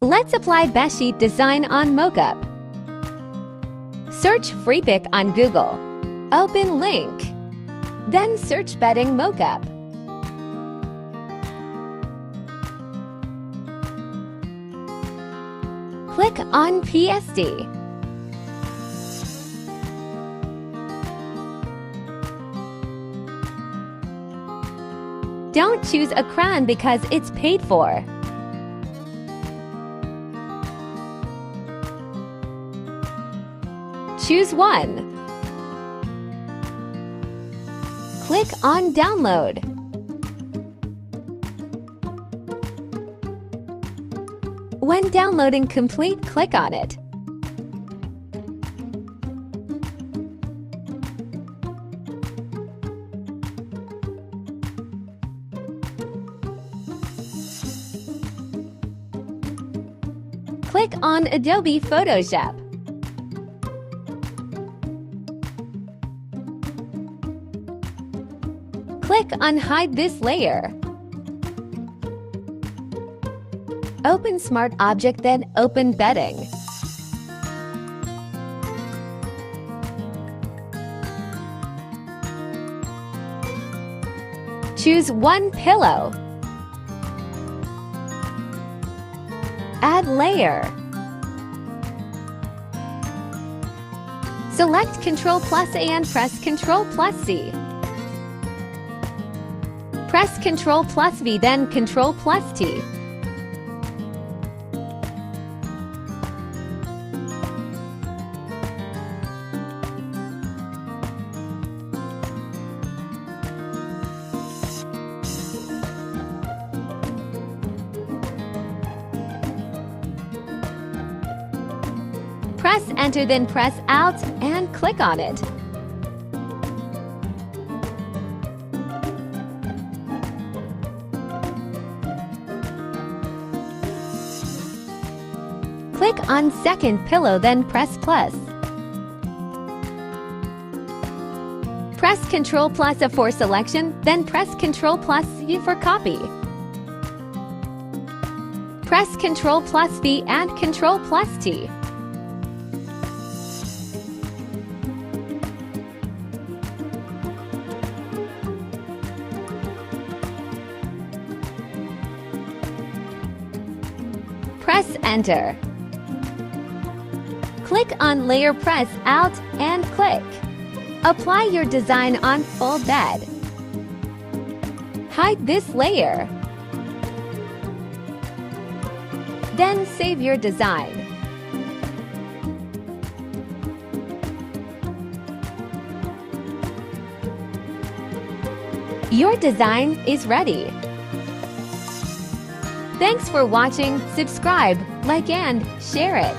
Let's apply Bedsheet design on Mockup. Search FreePic on Google. Open link. Then search Bedding Mockup. Click on PSD. Don't choose a crown because it's paid for. Choose one. Click on Download. When downloading complete, click on it. Click on Adobe Photoshop. Click on Hide this layer. Open Smart Object, then open Bedding. Choose one pillow. Add layer. Select Ctrl+A and press Ctrl+C. Press Ctrl+V, then Ctrl+T. Press Enter, then press Alt and click on it. Click on second pillow, then press plus. Press Ctrl+A for selection, then press Ctrl+C for copy. Press Ctrl+V and Ctrl+T. Press Enter. Click on Layer, press Alt and click. Apply your design on full bed. Hide this layer. Then save your design. Your design is ready. Thanks for watching. Subscribe, like and share it.